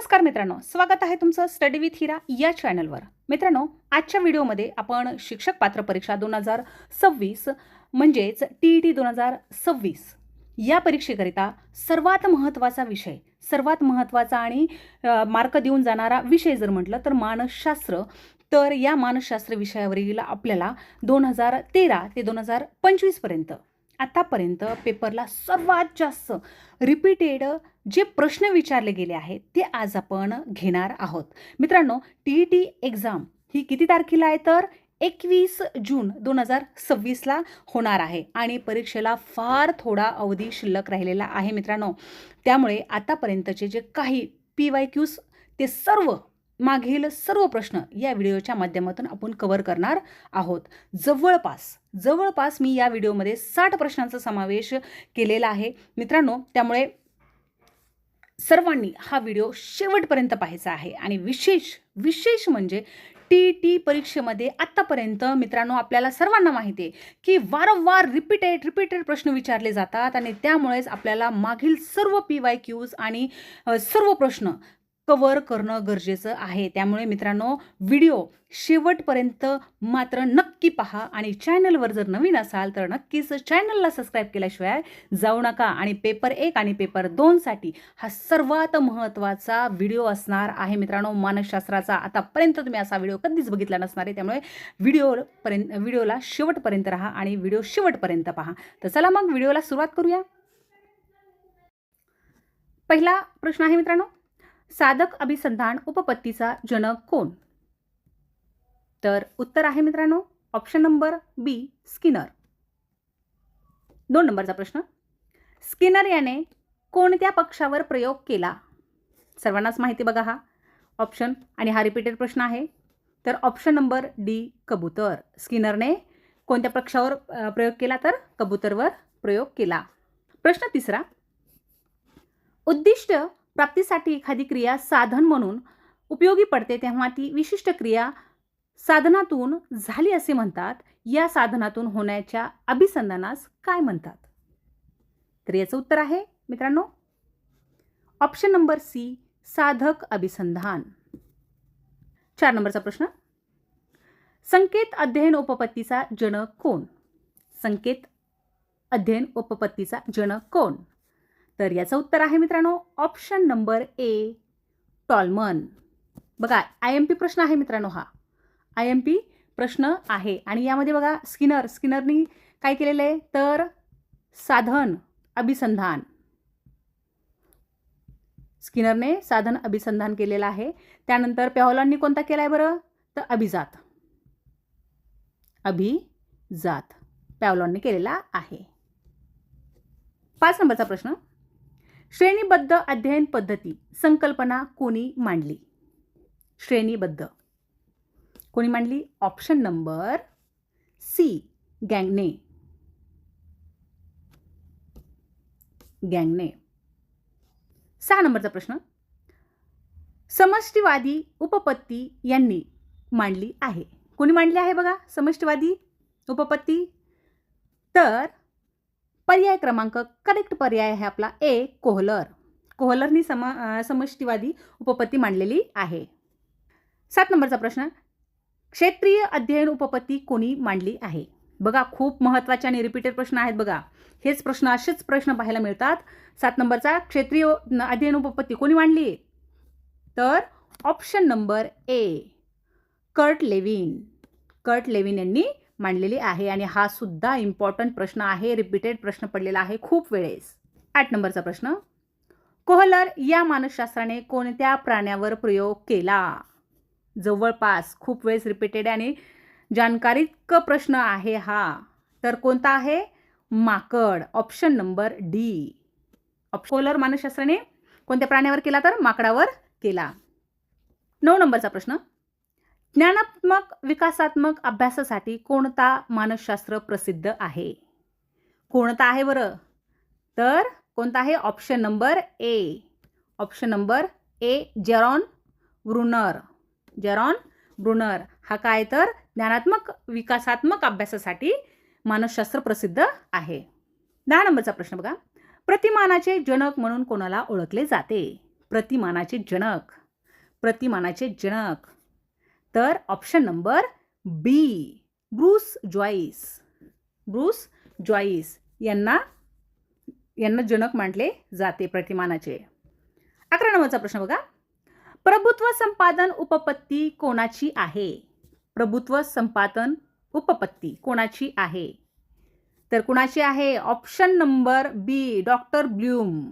नमस्कार मित्रांनो, स्वागत आहे तुमचं स्टडी विथ हिरा या चॅनलवर। मित्रांनो, आजच्या व्हिडिओमध्ये आपण शिक्षक पात्र परीक्षा 2026 म्हणजेच टीईटी 2026 या परीक्षेकरिता सर्वात महत्त्वाचा विषय, सर्वात महत्त्वाचा आणि मार्क देऊन जाणारा विषय जर म्हटलं तर मानसशास्त्र। तर या मानसशास्त्र विषयावरील आपल्याला 2013 ते 2025 पर्यंत आतापर्यंत पेपरला सर्वात जास्त रिपीटेड जे प्रश्न विचारले गेले आहेत ते आज आपण घेणार आहोत। मित्रांनो, टीईटी एक्झाम ही किती तारखेला आहे तर 21 जून 2026ला होणार आहे आणि परीक्षेला फार थोडा अवधी शिल्लक राहिलेला आहे मित्रांनो। त्यामुळे आतापर्यंतचे जे काही PYQs ते सर्व मागील सर्व प्रश्न या व्हिडिओच्या माध्यमातून आपण कव्हर करणार आहोत। जवळपास मी या व्हिडिओमध्ये 60 प्रश्नांचा समावेश केलेला आहे मित्रांनो। त्यामुळे सर्वांनी हा व्हिडिओ शेवटपर्यंत पाहायचा आहे आणि विशेष म्हणजे टीईटी परीक्षेमध्ये आतापर्यंत मित्रांनो आपल्याला सर्वांना माहिती आहे की वारंवार रिपीटेड प्रश्न विचारले जातात आणि त्यामुळेच आपल्याला मागील सर्व PYQs आणि सर्व प्रश्न कव्हर करणं गरजेचं आहे। त्यामुळे मित्रांनो, व्हिडिओ शेवटपर्यंत मात्र नक्की पहा आणि चॅनलवर जर नवीन असाल तर नक्कीच चॅनलला सबस्क्राईब केल्याशिवाय जाऊ नका। आणि पेपर 1 आणि पेपर 2 साठी हा सर्वात महत्त्वाचा व्हिडिओ असणार आहे मित्रांनो मानसशास्त्राचा। आतापर्यंत तुम्ही असा व्हिडिओ कधीच बघितला नसणार आहे, त्यामुळे व्हिडिओला शेवटपर्यंत राहा आणि व्हिडिओ शेवटपर्यंत पहा। तर चला मग व्हिडिओला सुरुवात करूया। पहिला प्रश्न आहे मित्रांनो, साधक अभिसंधान उपपत्तीचा जनक कोण? तर उत्तर आहे मित्रांनो ऑप्शन नंबर बी, स्किनर। 2 नंबरचा प्रश्न, स्किनर याने कोणत्या पक्षावर प्रयोग केला? सर्वांनाच माहिती बघा हा ऑप्शन आणि हा रिपीटेड प्रश्न आहे। तर ऑप्शन नंबर डी, कबूतर। स्किनरने कोणत्या पक्षावर प्रयोग केला तर कबूतरवर प्रयोग केला। प्रश्न तिसरा, उद्दिष्ट प्राप्तीसाठी एखादी क्रिया साधन म्हणून उपयोगी पडते तेव्हा ती विशिष्ट क्रिया साधनातून झाली असे म्हणतात। या साधनातून होण्याच्या अभिसंधानास काय म्हणतात? तर याचं उत्तर आहे मित्रांनो ऑप्शन नंबर सी, साधक अभिसंधान। 4 नंबरचा प्रश्न, संकेत अध्ययन उपपत्तीचा जनक कोण? संकेत अध्ययन उपपत्तीचा जनक कोण? तर याचं उत्तर आहे मित्रांनो ऑप्शन नंबर ए, टॉलमन। बघा IMP प्रश्न आहे मित्रांनो, हा IMP प्रश्न आहे आणि यामध्ये बघा स्किनरनी काय केलेलं आहे तर साधन अभिसंधान, स्किनरने साधन अभिसंधान केलेलं आहे। त्यानंतर पॅव्लॉननी कोणता केला आहे बरं तर अभिजात पॅव्लॉनने केलेला आहे। 5 नंबरचा प्रश्न, श्रेणीबद्ध अध्ययन पद्धती संकल्पना कोणी मांडली? श्रेणीबद्ध कोणी मांडली? Option number C, गॅंगने। 6 नंबरचा प्रश्न, समष्टिवादी उपपत्ती यांनी मांडली आहे। कोणी मांडली आहे बघा समष्टिवादी उपपत्ती? तर पर्याय क्रमांक करेक्ट पर्याय आहे आपला ए, कोहलरनी समष्टिवादी उपपत्ती मांडलेली आहे। 7 नंबरचा प्रश्न, क्षेत्रीय अध्ययन उपपत्ती कोणी मांडली आहे? बघा खूप महत्त्वाचे आणि रिपीटेड प्रश्न आहेत बघा, असेच प्रश्न पाहायला मिळतात। 7 नंबरचा, क्षेत्रीय अध्ययन उपपत्ती कोणी मांडली? तर option number A, Kurt Lewin यांनी मांडलेली आहे आणि हा सुद्धा इम्पॉर्टंट प्रश्न आहे, रिपीटेड प्रश्न पडलेला आहे खूप वेळेस। 8 नंबरचा प्रश्न, कोहलर या मानसशास्त्राने कोणत्या प्राण्यावर प्रयोग केला? जवळपास खूप वेळेस रिपीटेड आणि जानकारीक प्रश्न आहे हा। तर कोणता आहे? माकड। ऑप्शन नंबर डी, कोहलर मानसशास्त्राने कोणत्या प्राण्यावर केला तर माकडावर केला। 9 नंबरचा प्रश्न, ज्ञानात्मक विकासात्मक अभ्यासासाठी कोणता मानसशास्त्र प्रसिद्ध आहे? कोणता आहे बरं तर कोणता आहे? ऑप्शन नंबर ए, जेरॉन ब्रुनर हा काय तर ज्ञानात्मक विकासात्मक अभ्यासासाठी मानसशास्त्र प्रसिद्ध आहे। 10 नंबरचा प्रश्न बघा, प्रतिमानाचे जनक म्हणून कोणाला ओळखले जाते? प्रतिमानाचे जनक. प्रतिमानाचे जनक. तर ऑप्शन नंबर बी, ब्रूस जॉईस. ब्रूस जॉईस यांना जनक मानले जाते प्रतिमानाचे. 11 नंबरचा प्रश्न बघा. प्रभुत्व संपादन उपपत्ती कोणाची आहे? प्रभुत्व संपादन उपपत्ती कोणाची आहे? तर कोणाची आहे? ऑप्शन नंबर बी, डॉक्टर ब्लूम.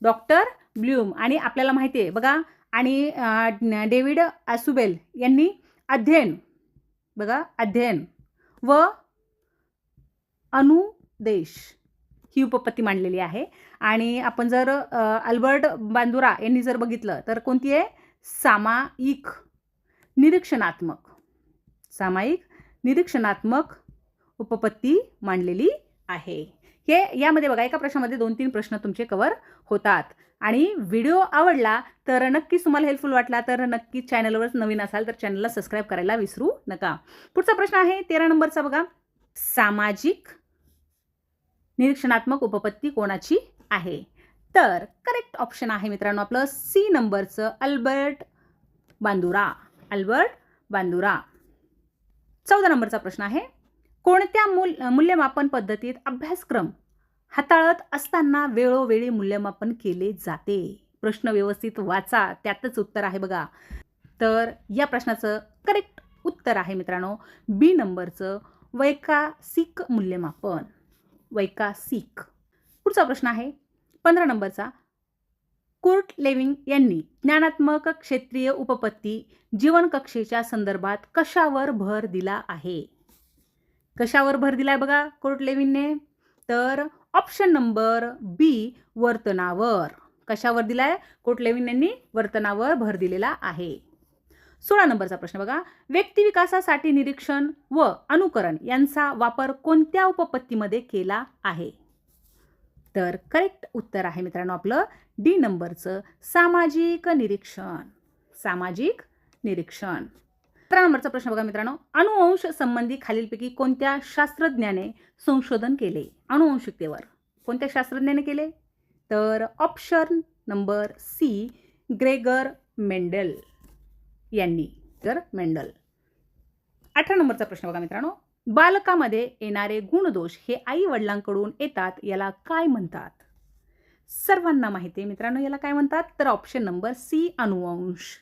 Doctor Bloom. आणि आपल्याला माहिती आहे बघा, आणि डेव्हिड ॲसुबेल यांनी अध्ययन व अनुदेश ही उपपत्ती मांडलेली आहे. आणि आपण जर अल्बर्ट बांदुरा यांनी जर बघितलं तर कोणती आहे? सामायिक निरीक्षणात्मक उपपत्ती मांडलेली आहे. हे यामध्ये बघा, एका प्रश्नामध्ये 2-3 प्रश्न तुमचे कव्हर होतात. आणि व्हिडिओ आवडला तर नक्कीच, तुम्हाला हेल्पफुल वाटला तर नक्कीच, चॅनलवर नवीन असाल तर चॅनलला सबस्क्राईब करायला विसरू नका. पुढचा प्रश्न आहे 13 नंबरचा बघा. सामाजिक निरीक्षणात्मक उपपत्ती कोणाची आहे? तर करेक्ट ऑप्शन आहे मित्रांनो आपलं सी नंबरचं, अल्बर्ट बांदुरा. 14 नंबरचा प्रश्न आहे. कोणत्या मूल्यमापन पद्धतीत अभ्यासक्रम हाताळत असताना वेळोवेळी मूल्यमापन केले जाते? प्रश्न व्यवस्थित वाचा, त्यातच उत्तर आहे बघा. तर या प्रश्नाचं करेक्ट उत्तर आहे मित्रांनो बी नंबरचं, वैकासिक मूल्यमापन. वैकासिक. पुढचा प्रश्न आहे 15 नंबरचा. कुर्ट लेविंग यांनी ज्ञानात्मक क्षेत्रीय उपपत्ती जीवनकक्षेच्या संदर्भात कशावर भर दिला आहे? कशावर भर दिलाय बघा कुर्ट लेविनने? तर ऑप्शन नंबर बी, वर्तनावर. कशावर दिलाय? कुर्ट लेविन यांनी वर्तनावर भर दिलेला आहे. 16 नंबरचा प्रश्न बघा. व्यक्तिविकासासाठी निरीक्षण व अनुकरण यांचा वापर कोणत्या उपपत्तीमध्ये केला आहे? तर करेक्ट उत्तर आहे मित्रांनो आपलं डी नंबरचं, सामाजिक निरीक्षण. 17 नंबरचा प्रश्न बघा मित्रांनो. अनुवंश संबंधी खालीलपैकी कोणत्या शास्त्रज्ञाने संशोधन केले? अनुवंशिकतेवर कोणत्या शास्त्रज्ञाने केले? तर option number C, Gregor Mendel यांनी. 18 नंबरचा प्रश्न बघा मित्रांनो. बालकामध्ये येणारे गुणदोष हे आई वडिलांकडून येतात, याला काय म्हणतात? सर्वांना माहिती आहे मित्रांनो याला काय म्हणतात? तर ऑप्शन नंबर सी, अनुवंश.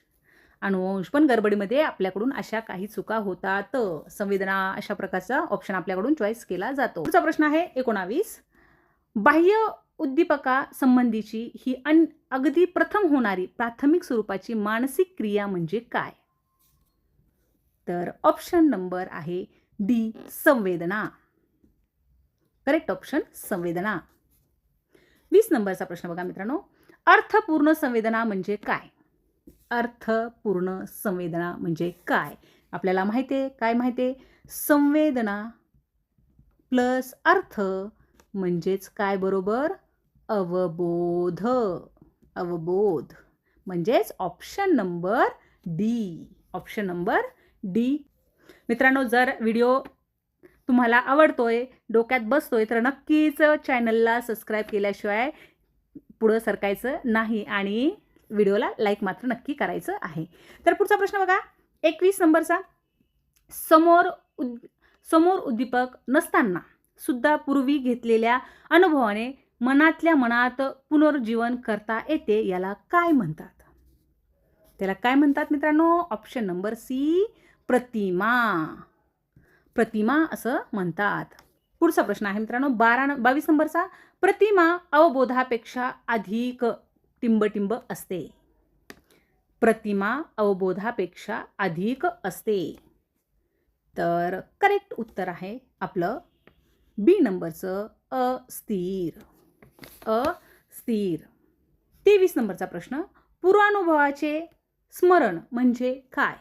पण गडबडीमध्ये आपल्याकडून अशा काही चुका होतात. संवेदना अशा प्रकारचा ऑप्शन आपल्याकडून चॉईस केला जातो. पुढचा प्रश्न आहे 19. बाह्य उद्दीपका संबंधीची ही अगदी प्रथम होणारी प्राथमिक स्वरूपाची मानसिक क्रिया म्हणजे काय? तर ऑप्शन नंबर आहे डी, संवेदना. करेक्ट ऑप्शन संवेदना. 20 नंबरचा प्रश्न बघा मित्रांनो. अर्थपूर्ण संवेदना म्हणजे काय? अर्थपूर्ण संवेदना म्हणजे काय? आपल्याला माहिती आहे, काय माहिती आहे? संवेदना प्लस अर्थ म्हणजेच काय बरोबर? अवबोध. म्हणजेच ऑप्शन नंबर डी. मित्रांनो, जर व्हिडिओ तुम्हाला आवडतोय, डोक्यात बसतोय तर नक्कीच चॅनलला सबस्क्राईब केल्याशिवाय पुढं सरकायचं नाही आणि व्हिडिओला लाईक मात्र नक्की करायचं आहे. तर पुढचा प्रश्न बघा 21 नंबरचा. समोर उद्दीपक नसताना सुद्धा पूर्वी घेतलेल्या अनुभवाने मनातल्या मनात पुनर्जीवन करता येते, याला काय म्हणतात? त्याला काय म्हणतात मित्रांनो? ऑप्शन नंबर सी, प्रतिमा असं म्हणतात. पुढचा प्रश्न आहे मित्रांनो 22 नंबरचा. प्रतिमा अवबोधापेक्षा अधिक टिंबटिंब असते. प्रतिमा अवबोधापेक्षा अधिक असते. तर करेक्ट उत्तर आहे आपलं बी नंबरचं, अस्थिर. 23 नंबरचा प्रश्न. पूर्वानुभवाचे स्मरण म्हणजे काय?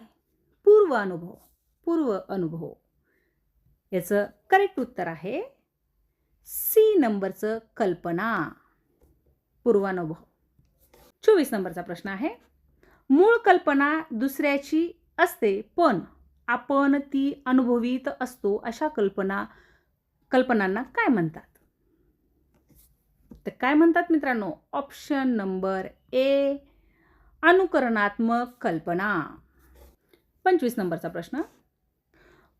पूर्व अनुभव. याचं करेक्ट उत्तर आहे सी नंबरचं, कल्पना. पूर्वानुभव. 24 नंबरचा प्रश्न आहे. मूळ कल्पना दुसऱ्याची असते पण आपण ती अनुभवीत असतो, अशा कल्पनांना काय म्हणतात? तर काय म्हणतात मित्रांनो? ऑप्शन नंबर ए, अनुकरणात्मक कल्पना. 25 नंबरचा प्रश्न.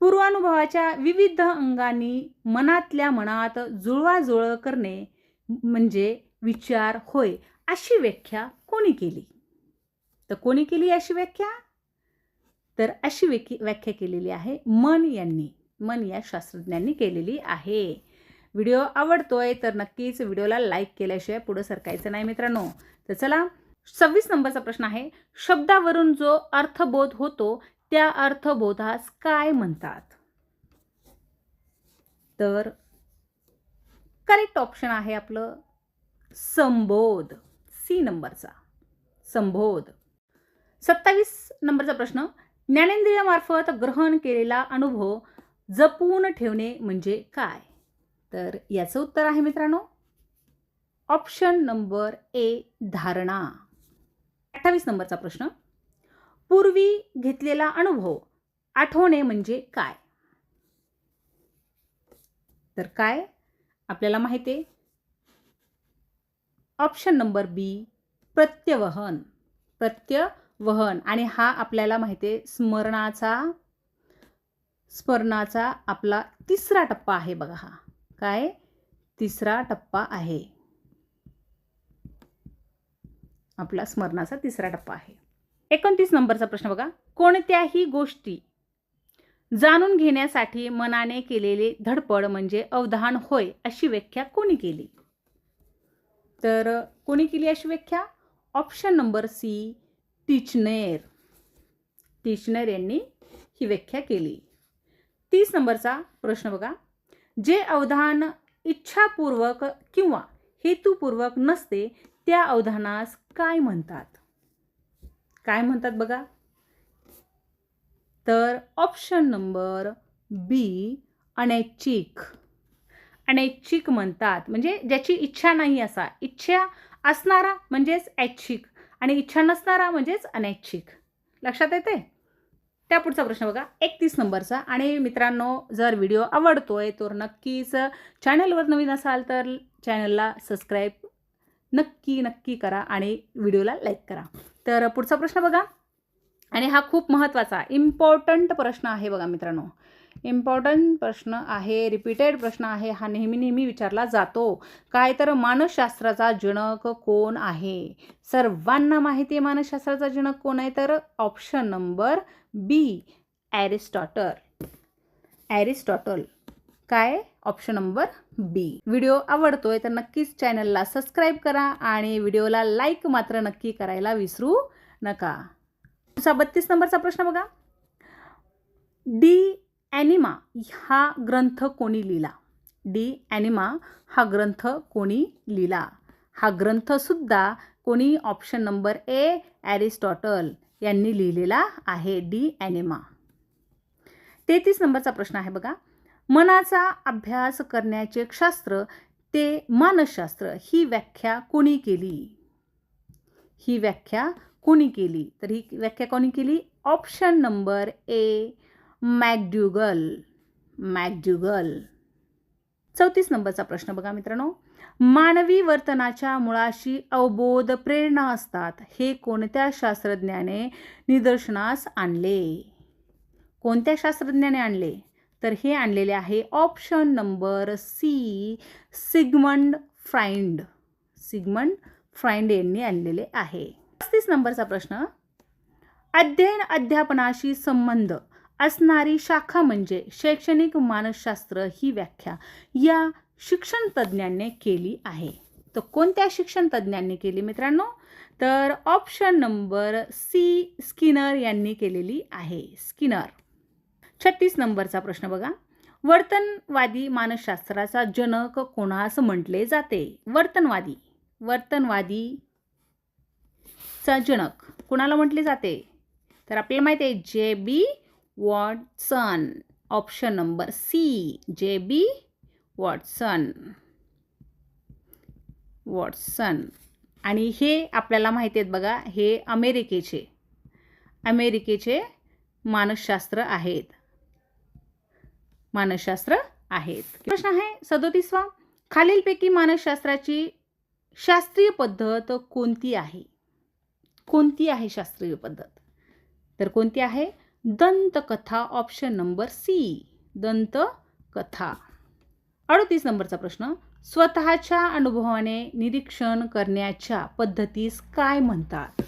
पूर्वानुभवाच्या विविध अंगांनी मनातल्या मनात जुळवाजुळव करणे म्हणजे विचार होय, अशी व्याख्या कोणी केली? तर कोणी केली अशी व्याख्या? तर अशी व्याख्या केलेली आहे मन यांनी. मन या शास्त्रज्ञांनी केलेली आहे. व्हिडिओ आवडतोय तर नक्कीच व्हिडिओला लाईक केल्याशिवाय पुढे सरकायचं नाही मित्रांनो. तर चला 26 नंबरचा प्रश्न आहे. शब्दावरून जो अर्थबोध होतो त्या अर्थबोधास काय म्हणतात? तर करेक्ट ऑप्शन आहे आपलं संबोध. सी नंबरचा संबोध. 27 नंबरचा प्रश्न. ज्ञानेंद्रियामार्फत ग्रहण केलेला अनुभव जपून ठेवणे म्हणजे काय? तर याचं उत्तर आहे मित्रांनो ऑप्शन नंबर ए धारणा. 28 नंबरचा प्रश्न. पूर्वी घेतलेला अनुभव आठवणे म्हणजे काय? तर काय आपल्याला माहिती आहे ऑप्शन नंबर बी प्रत्यवहन. प्रत्यवहन. आणि हा आपल्याला माहिती आहे स्मरणाचा आपला तिसरा टप्पा आहे बघा. हा काय तिसरा टप्पा आहे आपला स्मरणाचा तिसरा टप्पा आहे. 29 नंबरचा प्रश्न बघा. कोणत्याही गोष्टी जाणून घेण्यासाठी मनाने केलेले धडपड म्हणजे अवधान होय, अशी व्याख्या कोणी केली? तर कोणी केली अशी व्याख्या? Option number C Titchener. Titchener यांनी ही व्याख्या केली. 30 नंबरचा प्रश्न बघा. जे अवधान इच्छापूर्वक किंवा हेतुपूर्वक नसते त्या अवधानास काय म्हणतात? काय म्हणतात बघा? तर ऑप्शन नंबर बी अनैच्छिक. अनैच्छिक म्हणतात. म्हणजे ज्याची इच्छा नाही असा. इच्छा असणारा म्हणजेच ऐच्छिक आणि इच्छा नसणारा म्हणजेच अनैच्छिक. लक्षात येते? त्या पुढचा प्रश्न बघा 31 नंबरचा. आणि मित्रांनो जर व्हिडिओ आवडतोय तर नक्कीच चॅनलवर नवीन असाल तर चॅनलला सबस्क्राईब नक्की करा आणि व्हिडिओला लाईक करा. तर पुढचा प्रश्न बघा. आणि हा खूप महत्त्वाचा इम्पॉर्टंट प्रश्न आहे बघा मित्रांनो. इम्पॉर्टंट प्रश्न आहे, रिपीटेड प्रश्न आहे. हा नेहमी विचारला जातो. काय तर मानसशास्त्राचा जनक कोण आहे? सर्वांना माहिती आहे मानसशास्त्राचा जनक कोण आहे? तर ऑप्शन नंबर बी ॲरिस्टॉटल. ॲरिस्टॉटल. काय? ऑप्शन नंबर बी. व्हिडिओ आवडतोय तर नक्कीच चॅनलला सबस्क्राईब करा आणि व्हिडिओला लाईक मात्र नक्की करायला विसरू नका. 32 नंबरचा प्रश्न बघा. डी ॲनिमा हा ग्रंथ कोणी लिहिला? डी ॲनिमा हा ग्रंथ कोणी लिहिला? हा ग्रंथ सुद्धा कोणी? ऑप्शन नंबर ए ॲरिस्टॉटल यांनी लिहिलेला आहे डी ॲनिमा. 33 नंबरचा प्रश्न आहे बघा. मनाचा अभ्यास करण्याचे शास्त्र ते मानसशास्त्र ही व्याख्या कोणी केली? ही व्याख्या कोणी केली? तर ही व्याख्या कोणी केली? ऑप्शन नंबर ए मॅकडुगल. मॅकडुगल. 34 नंबरचा प्रश्न बघा मित्रांनो. मानवी वर्तनाच्या मुळाशी अवबोध प्रेरणा असतात हे कोणत्या शास्त्रज्ञाने निदर्शनास आणले? कोणत्या शास्त्रज्ञाने आणले? तर हे आणलेले आहे option number C Sigmund Freud. Sigmund Freud यांनी आणलेले आहे. 35 नंबरचा प्रश्न. अध्ययन अध्यापनाशी संबंध असणारी शाखा म्हणजे शैक्षणिक मानसशास्त्र ही व्याख्या या शिक्षण तज्ज्ञांनी केली आहे. तर कोणत्या शिक्षण तज्ज्ञांनी केली मित्रांनो? तर ऑप्शन नंबर सी स्किनर यांनी केलेली आहे. स्किनर. 36 नंबरचा प्रश्न बघा. वर्तनवादी मानसशास्त्राचा जनक कोणास म्हटले जाते? वर्तनवादीचा जनक कोणाला म्हटले जाते? तर आपल्याला माहिती आहे J B. Watson. Option number C J B. Watson. आणि हे आपल्याला माहिती आहेत बघा. हे अमेरिकेचे मानसशास्त्र आहेत. प्रश्न आहे 37वा. खालीलपैकी मानसशास्त्राची शास्त्रीय पद्धत कोणती आहे? कोणती आहे शास्त्रीय पद्धत? तर कोणती आहे? दंतकथा, ऑप्शन नंबर सी, दंतकथा. 38 नंबरचा प्रश्न, स्वतःच्या अनुभवाने निरीक्षण करण्याच्या पद्धतीस काय म्हणतात?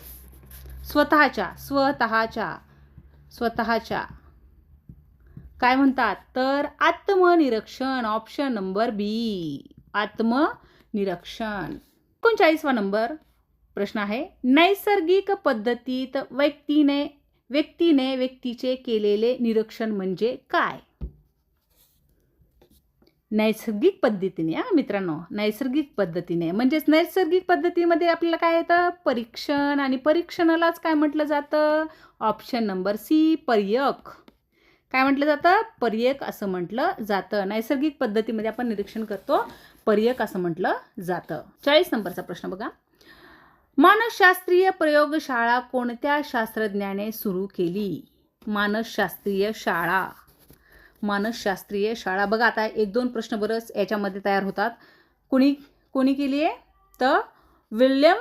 स्वतःच्या काय म्हणतात? तर आत्मनिरीक्षण, ऑप्शन नंबर बी, आत्मनिरीक्षण. 39वा नंबर प्रश्न आहे, नैसर्गिक पद्धतीत व्यक्तीने व्यक्तीचे केलेले निरीक्षण म्हणजे काय? नैसर्गिक पद्धतीने, मित्रांनो, नैसर्गिक पद्धतीने म्हणजेच नैसर्गिक पद्धतीमध्ये आपल्याला काय येतं? परीक्षण, आणि परीक्षणालाच काय म्हटलं जातं? ऑप्शन नंबर सी, पर्यक. काय म्हटलं जातं? पर्यक असं म्हटलं जातं. नैसर्गिक पद्धतीमध्ये आपण निरीक्षण करतो, पर्यक असं म्हटलं जातं. 40 नंबरचा प्रश्न बघा, मानसशास्त्रीय प्रयोगशाळा कोणत्या शास्त्रज्ञाने सुरू केली? मानसशास्त्रीय शाळा बघा, आता 1-2 प्रश्न बरंच याच्यामध्ये तयार होतात. कोणी केली आहे? तर William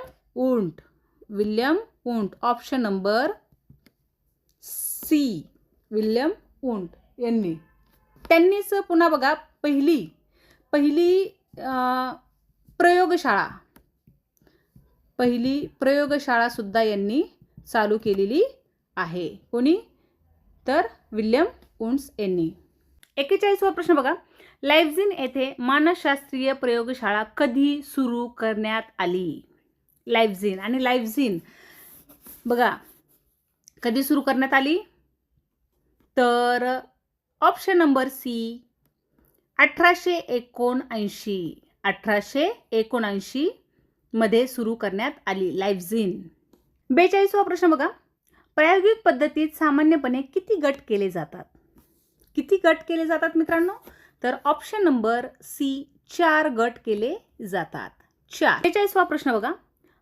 Wundt, option number C, William Wundt यांनी. त्यांनीच पुन्हा बघा पहिली प्रयोगशाळा सुद्धा यांनी चालू केलेली आहे. कोणी? तर विल्यम वुंट्स यांनी. 41वा प्रश्न बघा, लाइप्झिग येथे मानसशास्त्रीय प्रयोगशाळा कधी सुरू करण्यात आली? लाइप्झिग बघा कधी सुरू करण्यात आली? तर ऑप्शन नंबर सी, 1879 मध्ये सुरू करण्यात आली लाइप्झिग. 42वा प्रश्न बघा, प्रायोगिक पद्धतीत सामान्यपणे किती गट केले जातात? मित्रांनो? तर ऑप्शन नंबर सी, 4 गट केले जातात. 4. 43वा प्रश्न बघा,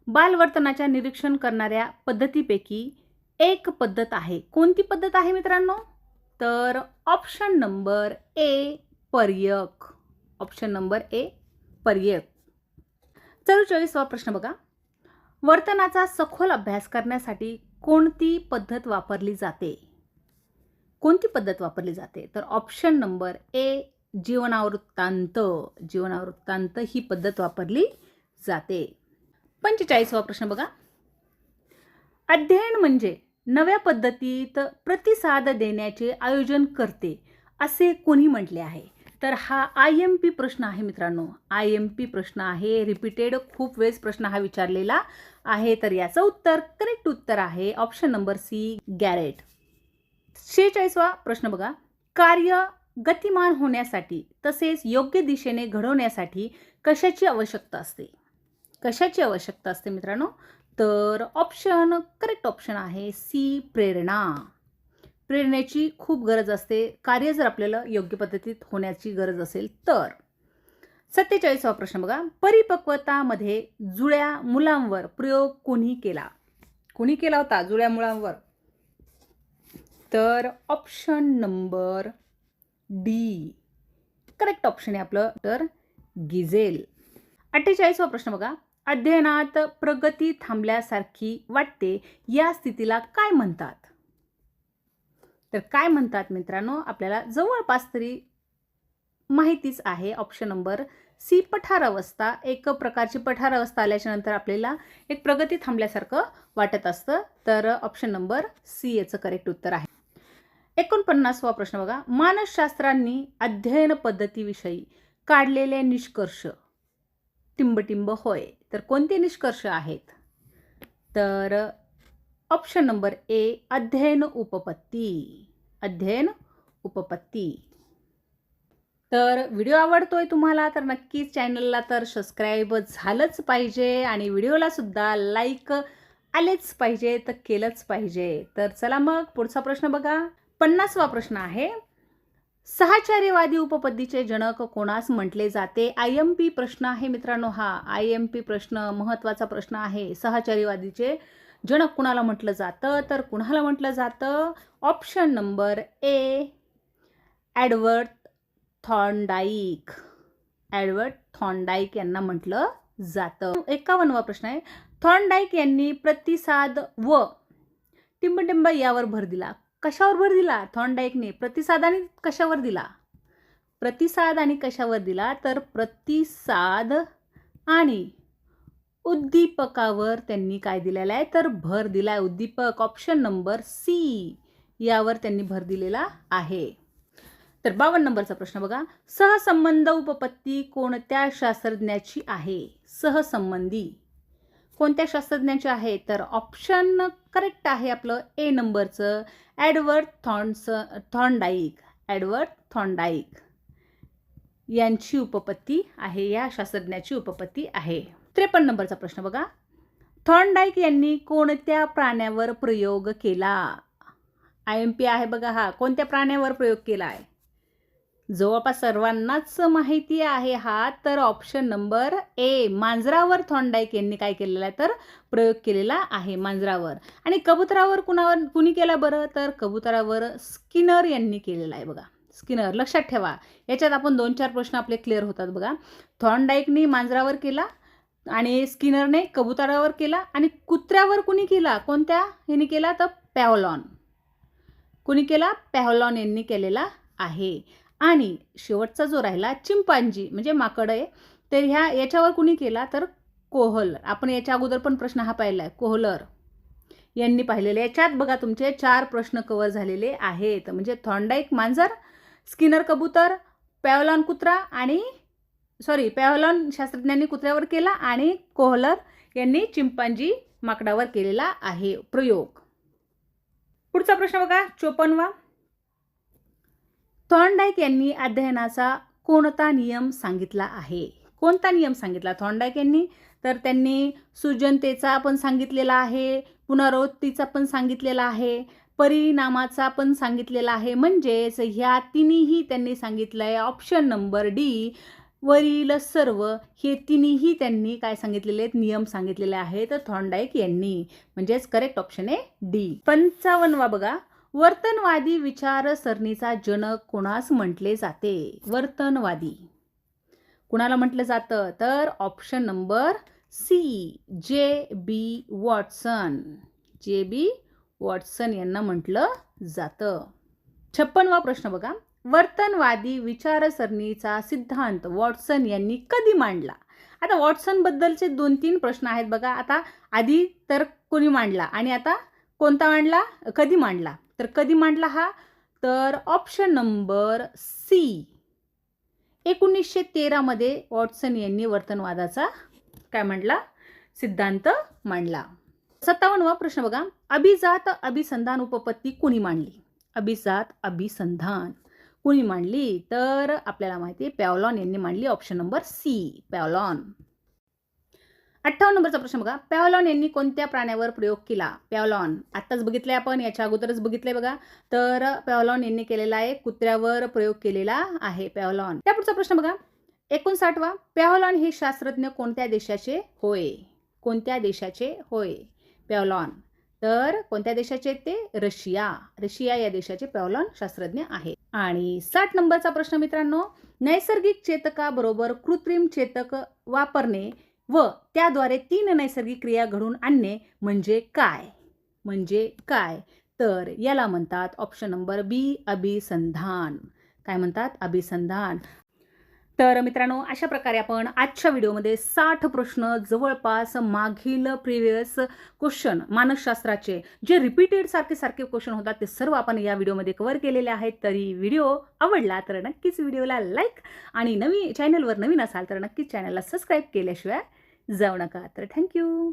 बालवर्तनाच्या निरीक्षण करणाऱ्या पद्धतीपैकी एक पद्धत आहे. कोणती पद्धत आहे मित्रांनो? तर ऑप्शन नंबर ए, पर्यक. 44वा प्रश्न बघा, वर्तनाचा सखोल अभ्यास करण्यासाठी कोणती पद्धत वापरली जाते? तर ऑप्शन नंबर ए, जीवनावृत्तांत ही पद्धत वापरली जाते. 45वा प्रश्न बघा, अध्ययन म्हणजे नव्या पद्धतीत प्रतिसाद देण्याचे आयोजन करते असे कोणी म्हटले आहे? तर हा IMP प्रश्न आहे मित्रांनो, IMP प्रश्न आहे. रिपीटेड खूप वेळेस प्रश्न हा विचारलेला आहे. तर याचं करेक्ट उत्तर आहे ऑप्शन नंबर सी, गॅरेट. 46वा प्रश्न बघा, कार्य गतिमान होण्यासाठी तसेच योग्य दिशेने घडवण्यासाठी कशाची आवश्यकता असते मित्रांनो? तर करेक्ट ऑप्शन आहे सी, प्रेरणेची खूप गरज असते. कार्य जर आपल्याला योग्य पद्धतीत होण्याची गरज असेल तर. 47वा प्रश्न बघा, परिपक्वतामध्ये जुळ्या मुलांवर प्रयोग कोणी केला होता जुळ्या मुलांवर? तर option number D, correct option आहे आपलं, तर गिझेल. 48वा प्रश्न बघा, अध्ययनात प्रगती थांबल्यासारखी वाटते या स्थितीला काय म्हणतात? तर काय म्हणतात मित्रांनो? आपल्याला जवळपास तरी माहितीच आहे. ऑप्शन नंबर सी, पठारावस्था. एक प्रकारची पठारावस्था आल्याच्या नंतर आपल्याला एक प्रगती थांबल्यासारखं वाटत असतं. तर ऑप्शन नंबर सी याचं करेक्ट उत्तर आहे. 49वा प्रश्न बघा, मानसशास्त्रांनी अध्ययन पद्धतीविषयी काढलेले निष्कर्ष टिंबटिंब होय. तर कोणते निष्कर्ष आहेत? तर ऑप्शन नंबर ए, अध्ययन उपपत्ती. तर व्हिडिओ आवडतोय तुम्हाला तर नक्कीच चॅनलला तर सबस्क्राईब झालंच पाहिजे आणि व्हिडिओला सुद्धा लाईक आलेच पाहिजे, तर केलंच पाहिजे. तर चला मग पुढचा प्रश्न बघा. 50वा प्रश्न आहे, सहचार्यवादी उपपत्तीचे जनक कोणास म्हटले जाते? IMP प्रश्न आहे मित्रांनो हा. IMP प्रश्न, महत्त्वाचा प्रश्न आहे. सहचार्यवादीचे जनक कुणाला म्हटलं जातं? तर कुणाला म्हटलं जातं? ऑप्शन नंबर ए, एडवर्ड थॉर्नडाईक यांना म्हटलं जातं. 51वा प्रश्न आहे, थॉर्नडाईक यांनी प्रतिसाद व टिंबटिंब यावर भर दिला. कशावर भर दिला? थॉर्नडाईकने प्रतिसाद आणि कशावर दिला? प्रतिसाद आणि कशावर दिला? तर प्रतिसाद आणि उद्दीपकावर त्यांनी काय दिलेला आहे? तर भर दिला आहे. उद्दीपक ऑप्शन नंबर सी यावर त्यांनी भर दिलेला आहे. तर 52 नंबरचा प्रश्न बघा. सहसंबंध उपपत्ती कोणत्या शास्त्रज्ञाची आहे? सहसंबंधी कोणत्या शास्त्रज्ञाची आहे? तर ऑप्शन करेक्ट आहे आपलं ए नंबरचं, एडवर्ड थॉर्नडाईक. एडवर्ड थॉर्नडाईक यांची उपपत्ती आहे, या शास्त्रज्ञाची उपपत्ती आहे. 53 नंबरचा प्रश्न बघा. थॉर्नडाईक यांनी कोणत्या प्राण्यावर प्रयोग केला? IMP आहे बघा हा. कोणत्या प्राण्यावर प्रयोग केला आहे? जवळपास सर्वांनाच माहिती आहे हा. तर ऑप्शन नंबर ए, मांजरावर थॉर्नडाईक यांनी काय केलेला आहे? तर प्रयोग केलेला आहे मांजरावर. आणि कबुतरावर कुणी केला बरं? तर कबुतरावर स्किनर यांनी केलेला आहे बघा. स्किनर लक्षात ठेवा. याच्यात आपण 2-4 प्रश्न आपले क्लिअर होतात बघा. थॉर्नडाईकनी मांजरावर केला आणि स्किनरने कबुतरावर केला आणि कुत्र्यावर कुणी केला? कोणत्या यांनी केला? तर पॅव्हलॉन. कुणी केला? पॅव्हलॉन यांनी केलेला आहे. आणि शेवटचा जो राहिला चिंपांजी म्हणजे माकड आहे, तर याच्यावर कुणी केला? तर कोहलर. आपण याच्या अगोदर पण प्रश्न हा पाहिला आहे, कोहलर यांनी पाहिलेले. याच्यात बघा तुमचे 4 प्रश्न कव्हर झालेले आहेत. म्हणजे थॉर्नडाईक मांजर, स्किनर कबूतर, पॅव्हलॉन कुत्रा आणि पॅव्हलॉन शास्त्रज्ञांनी कुत्र्यावर केला आणि कोहलर यांनी चिंपांजी माकडावर केलेला आहे प्रयोग. पुढचा प्रश्न बघा 54वा. थॉर्नडाईक यांनी अध्ययनाचा कोणता नियम सांगितला आहे? कोणता नियम सांगितला थॉर्नडाईक यांनी? तर त्यांनी सृजनतेचा पण सांगितलेला आहे, पुनरावृत्तीचा पण सांगितलेला आहे, परिणामाचा पण सांगितलेला आहे. म्हणजेच ह्या तिन्हीही त्यांनी सांगितलं आहे. ऑप्शन नंबर डी, वरील सर्व हे तिन्हीही त्यांनी काय सांगितलेले आहेत? नियम सांगितलेले आहेत थॉर्नडाईक यांनी. म्हणजेच करेक्ट ऑप्शन आहे डी. 55वा बघा. वर्तनवादी विचारसरणीचा जनक कोणास म्हटले जाते? वर्तनवादी कुणाला म्हटलं जातं? तर option number C, J.B. Watson. J.B. Watson यांना म्हटलं जातं. 56वा प्रश्न बघा. वर्तनवादी विचारसरणीचा सिद्धांत वॉटसन यांनी कधी मांडला? आता वॉटसन बद्दलचे 2-3 प्रश्न आहेत बघा. आता आधी तर कोणी मांडला आणि आता कोणता मांडला? कधी मांडला? तर कधी मांडला हा? तर ऑप्शन नंबर सी, 1913 मध्ये वॉटसन यांनी वर्तनवादाचा काय मांडला? सिद्धांत मांडला. 57वा प्रश्न बघा. अभिजात अभिसंधान उपपत्ती कुणी मांडली? अभिजात अभिसंधान कुणी मांडली? तर आपल्याला माहिती आहे पॅव्हलॉन यांनी मांडली. Option number C, पॅव्हलॉन. 58 नंबरचा प्रश्न बघा. पॅव्हलॉन यांनी कोणत्या प्राण्यावर प्रयोग केला? पॅव्हलॉन आत्ताच बघितलंय आपण, याच्या अगोदरच बघितलंय बघा. तर पॅव्हलॉन यांनी केलेला आहे, कुत्र्यावर प्रयोग केलेला आहे पॅव्हलॉन. त्यापुढचा प्रश्न बघा. 59वा. पॅव्हलॉन हे शास्त्रज्ञ कोणत्या देशाचे होय? कोणत्या देशाचे होय पॅव्हलॉन? तर कोणत्या देशाचे ते? रशिया. रशिया या देशाचे पॅव्हलॉन शास्त्रज्ञ आहेत. आणि 60 नंबरचा प्रश्न मित्रांनो. नैसर्गिक चेतकाबरोबर कृत्रिम चेतक वापरणे व त्याद्वारे 3 नैसर्गिक क्रिया घडून आणणे म्हणजे काय? म्हणजे काय? तर याला म्हणतात ऑप्शन नंबर बी, अभिसंधान. काय म्हणतात? अभिसंधान. तर मित्रांनो अशा प्रकारे आपण आजच्या व्हिडिओमध्ये 60 प्रश्न जवळपास मागील प्रिव्हियस क्वेश्चन मानसशास्त्राचे जे रिपीटेड सारखे क्वेश्चन होतात ते सर्व आपण या व्हिडिओमध्ये कव्हर केलेले आहेत. तरी व्हिडिओ आवडला तर नक्कीच व्हिडिओला लाईक आणि चॅनलवर नवीन असाल तर नक्कीच चॅनलला सबस्क्राईब केल्याशिवाय जाऊ नका. तर थँक्यू.